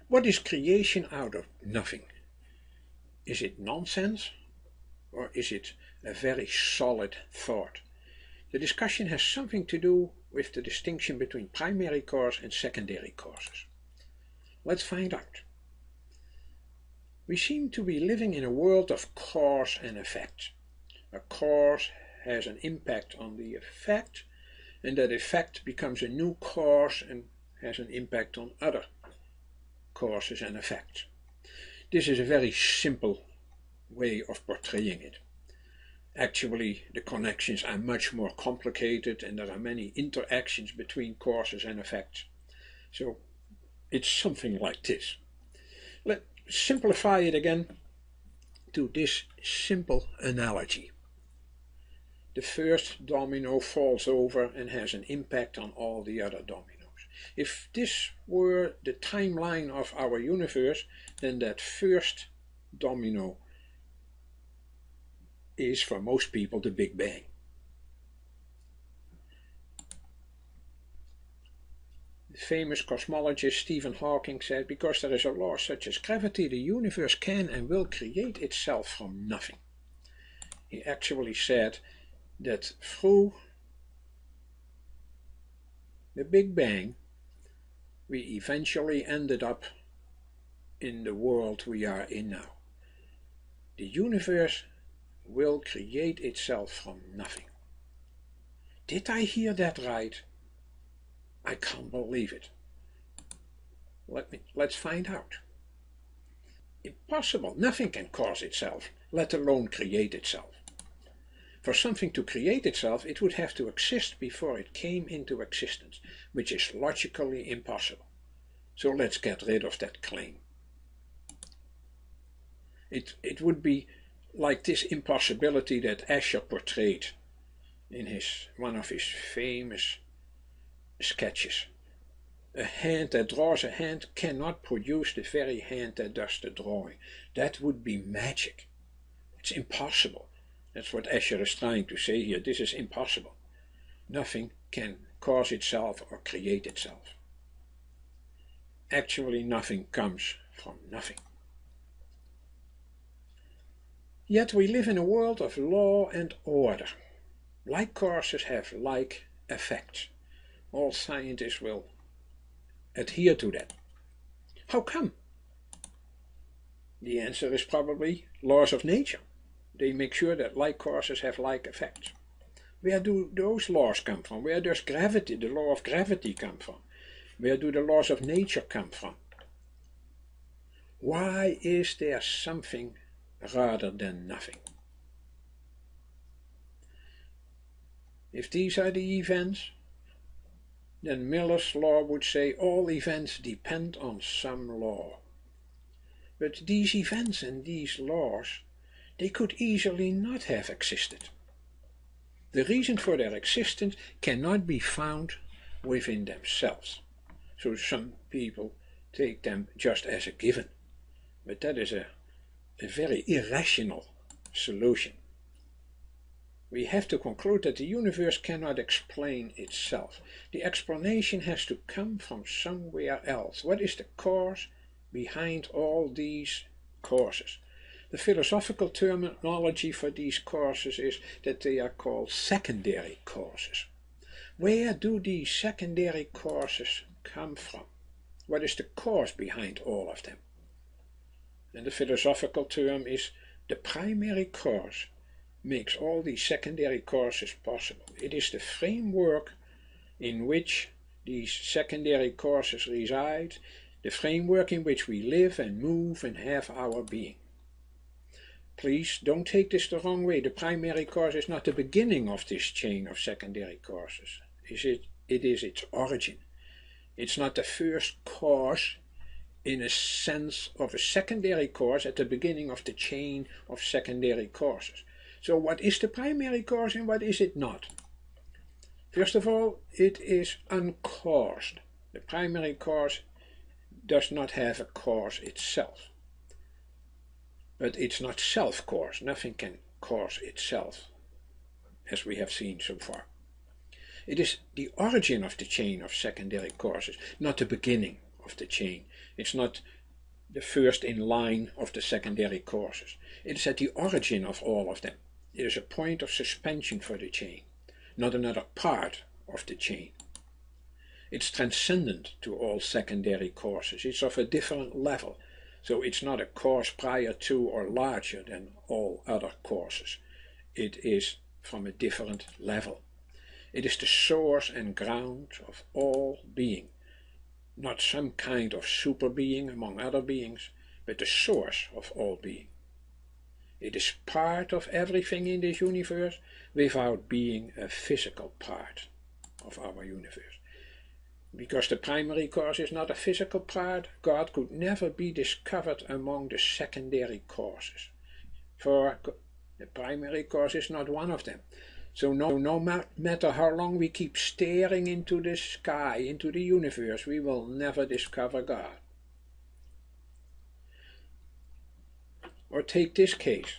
What is creation out of nothing? Is it nonsense, or is it a very solid thought? The discussion has something to do with the distinction between primary cause and secondary causes. Let's find out. We seem to be living in a world of cause and effect. A cause has an impact on the effect, and that effect becomes a new cause and has an impact on other causes and effects. This is a very simple way of portraying it. Actually, the connections are much more complicated and there are many interactions between causes and effects. So it's something like this. Let's simplify it again to this simple analogy. The first domino falls over and has an impact on all the other dominoes. If this were the timeline of our universe, then that first domino is for most people the Big Bang. The famous cosmologist Stephen Hawking said, because there is a law such as gravity, the universe can and will create itself from nothing. He actually said that through the Big Bang we eventually ended up in the world we are in now. The universe will create itself from nothing. Did I hear that right? I can't believe it. Let's find out. Impossible. Nothing can cause itself, let alone create itself. For something to create itself, it would have to exist before it came into existence, which is logically impossible. So let's get rid of that claim. It would be like this impossibility that Escher portrayed in one of his famous sketches. A hand that draws a hand cannot produce the very hand that does the drawing. That would be magic. It's impossible. That's what Escher is trying to say here. This is impossible. Nothing can cause itself or create itself. Actually, nothing comes from nothing. Yet we live in a world of law and order. Like causes have like effects. All scientists will adhere to that. How come? The answer is probably laws of nature. They make sure that like causes have like effects. Where do those laws come from? Where does gravity, the law of gravity, come from? Where do the laws of nature come from? Why is there something rather than nothing? If these are the events, then Miller's law would say all events depend on some law. But these events and these laws, they could easily not have existed. The reason for their existence cannot be found within themselves. So some people take them just as a given. But that is a very irrational solution. We have to conclude that the universe cannot explain itself. The explanation has to come from somewhere else. What is the cause behind all these causes? The philosophical terminology for these causes is that they are called secondary causes. Where do these secondary causes come from? What is the cause behind all of them? And the philosophical term is the primary cause makes all these secondary causes possible. It is the framework in which these secondary causes reside, the framework in which we live and move and have our being. Please don't take this the wrong way. The primary cause is not the beginning of this chain of secondary causes. It is its origin. It's not the first cause in a sense of a secondary cause at the beginning of the chain of secondary causes. So what is the primary cause and what is it not? First of all, it is uncaused. The primary cause does not have a cause itself. But it's not self-caused. Nothing can cause itself, as we have seen so far. It is the origin of the chain of secondary causes, not the beginning of the chain. It's not the first in line of the secondary causes. It is at the origin of all of them. It is a point of suspension for the chain, not another part of the chain. It's transcendent to all secondary causes. It's of a different level, so it's not a cause prior to or larger than all other causes. It is from a different level. It is the source and ground of all being, not some kind of super being among other beings, but the source of all being. It is part of everything in this universe without being a physical part of our universe. Because the primary cause is not a physical part, God could never be discovered among the secondary causes. For the primary cause is not one of them. So no matter how long we keep staring into the sky, into the universe, we will never discover God. Or take this case,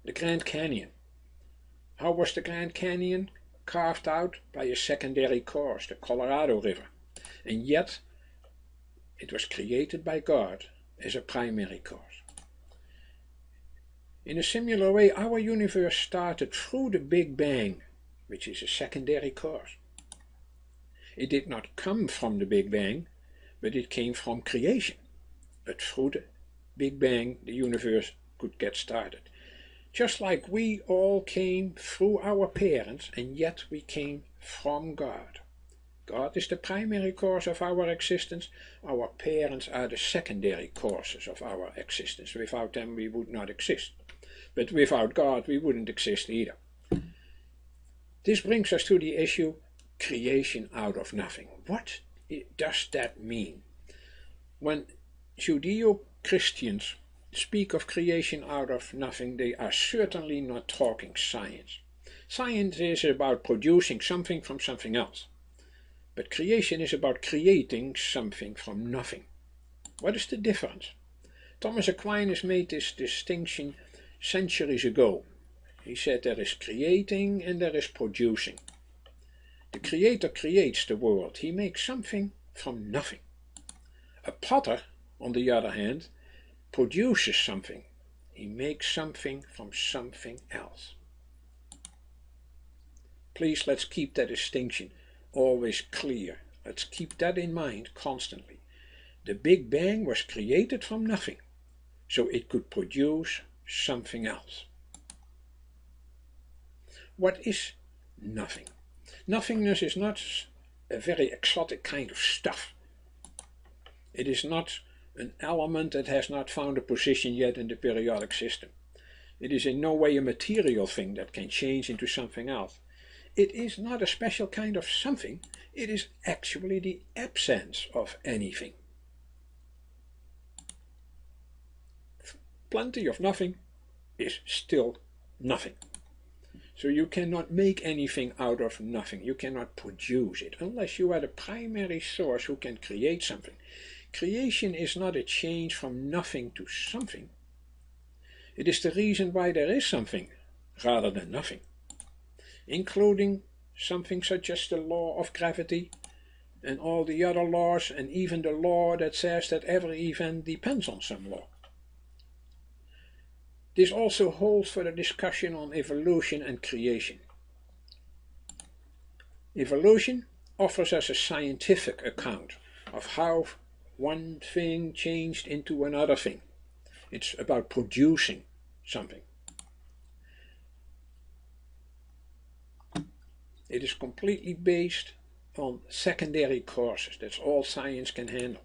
the Grand Canyon. How was the Grand Canyon carved out? By a secondary cause, the Colorado River. And yet, it was created by God as a primary cause. In a similar way, our universe started through the Big Bang, which is a secondary cause. It did not come from the Big Bang, but it came from creation. But through the Big Bang, the universe could get started. Just like we all came through our parents, and yet we came from God. God is the primary cause of our existence. Our parents are the secondary causes of our existence. Without them we would not exist. But without God we wouldn't exist either. This brings us to the issue, creation out of nothing. What does that mean? When Judeo-Christians speak of creation out of nothing, they are certainly not talking science. Science is about producing something from something else. But creation is about creating something from nothing. What is the difference? Thomas Aquinas made this distinction centuries ago. He said there is creating and there is producing. The Creator creates the world. He makes something from nothing. A potter, on the other hand, produces something. He makes something from something else. Please, let's keep that distinction always clear. Let's keep that in mind constantly. The Big Bang was created from nothing, so it could produce something else. What is nothing? Nothingness is not a very exotic kind of stuff. It is not an element that has not found a position yet in the periodic system. It is in no way a material thing that can change into something else. It is not a special kind of something, it is actually the absence of anything. Plenty of nothing is still nothing. So you cannot make anything out of nothing. You cannot produce it unless you are the primary source who can create something. Creation is not a change from nothing to something. It is the reason why there is something rather than nothing, including something such as the law of gravity and all the other laws, and even the law that says that every event depends on some law. This also holds for the discussion on evolution and creation. Evolution offers us a scientific account of how one thing changed into another thing. It's about producing something. It is completely based on secondary causes. That's all science can handle.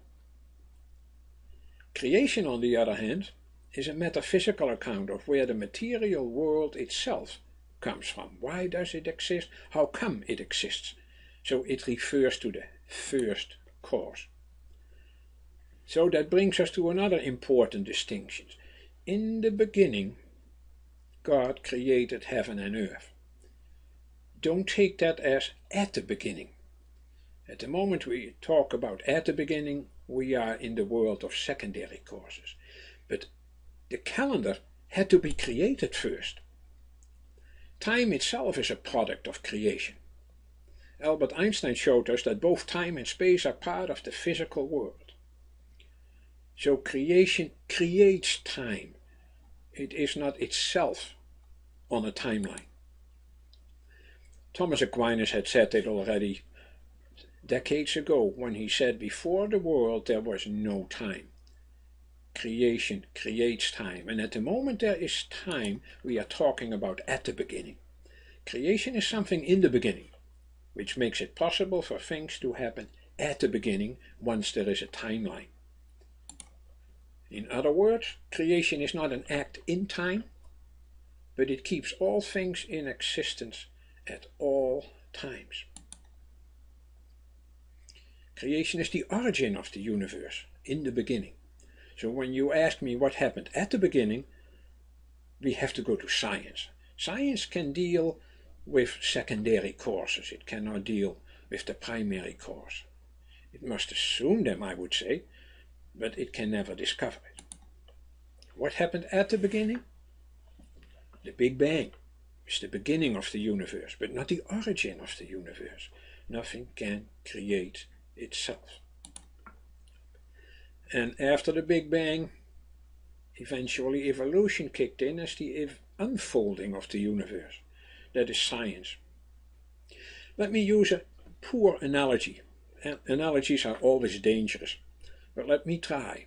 Creation, on the other hand, is a metaphysical account of where the material world itself comes from. Why does it exist? How come it exists? So it refers to the first cause. So that brings us to another important distinction. In the beginning, God created heaven and earth. Don't take that as at the beginning. At the moment we talk about at the beginning, we are in the world of secondary causes. But the calendar had to be created first. Time itself is a product of creation. Albert Einstein showed us that both time and space are part of the physical world. So creation creates time. It is not itself on a timeline. Thomas Aquinas had said it already decades ago when he said, before the world there was no time. Creation creates time, and at the moment there is time, we are talking about at the beginning. Creation is something in the beginning, which makes it possible for things to happen at the beginning once there is a timeline. In other words, creation is not an act in time, but it keeps all things in existence at all times. Creation is the origin of the universe, in the beginning. So when you ask me what happened at the beginning, we have to go to science. Science can deal with secondary causes. It cannot deal with the primary cause. It must assume them, I would say, but it can never discover it. What happened at the beginning? The Big Bang is the beginning of the universe, but not the origin of the universe. Nothing can create itself. And after the Big Bang, eventually evolution kicked in as the unfolding of the universe. That is science. Let me use a poor analogy. Analogies are always dangerous, but let me try.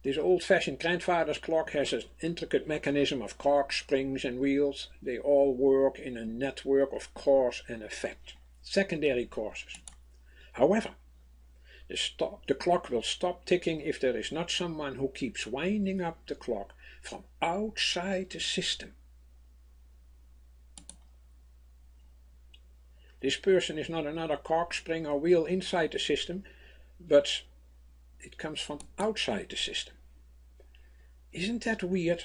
This old-fashioned grandfather's clock has an intricate mechanism of cogs, springs and wheels. They all work in a network of cause and effect, secondary causes. However, the clock will stop ticking if there is not someone who keeps winding up the clock from outside the system. This person is not another cog, spring or wheel inside the system, but it comes from outside the system. Isn't that weird?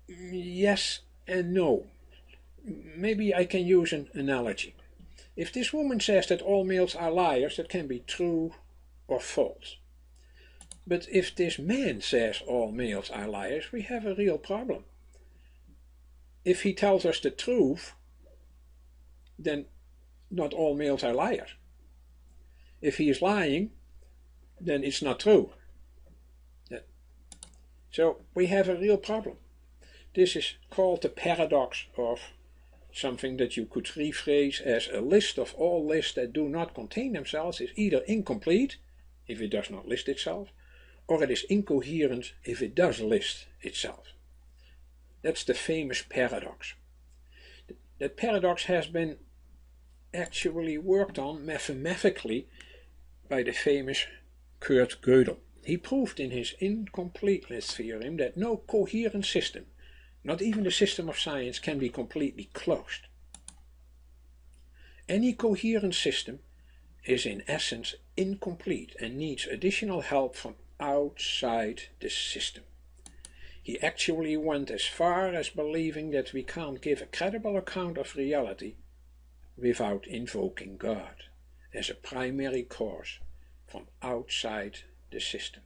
Yes and no. Maybe I can use an analogy. If this woman says that all males are liars, that can be true or false. But if this man says all males are liars, we have a real problem. If he tells us the truth, then not all males are liars. If he is lying, then it's not true. So we have a real problem. This is called the paradox of something that you could rephrase as a list of all lists that do not contain themselves is either incomplete, if it does not list itself, or it is incoherent if it does list itself. That's the famous paradox. That paradox has been actually worked on mathematically by the famous Kurt Gödel. He proved in his incompleteness theorem that no coherent system, not even the system of science, can be completely closed. Any coherent system is in essence incomplete and needs additional help from outside the system. He actually went as far as believing that we can't give a credible account of reality without invoking God as a primary cause from outside the system.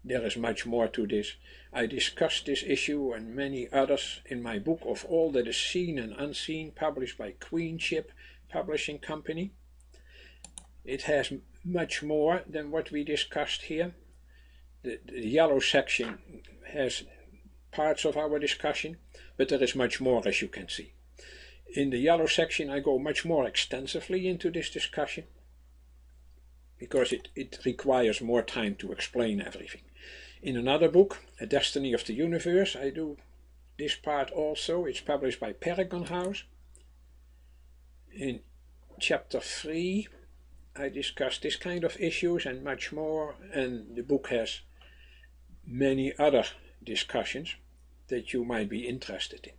There is much more to this. I discussed this issue and many others in my book Of All That Is Seen and Unseen, published by Queenship Publishing Company. It has much more than what we discussed here. The yellow section has parts of our discussion, but there is much more, as you can see. In the yellow section I go much more extensively into this discussion, because it requires more time to explain everything. In another book, A Destiny of the Universe, I do this part also. It's published by Paragon House. In chapter 3, I discuss this kind of issues and much more, and the book has many other discussions that you might be interested in.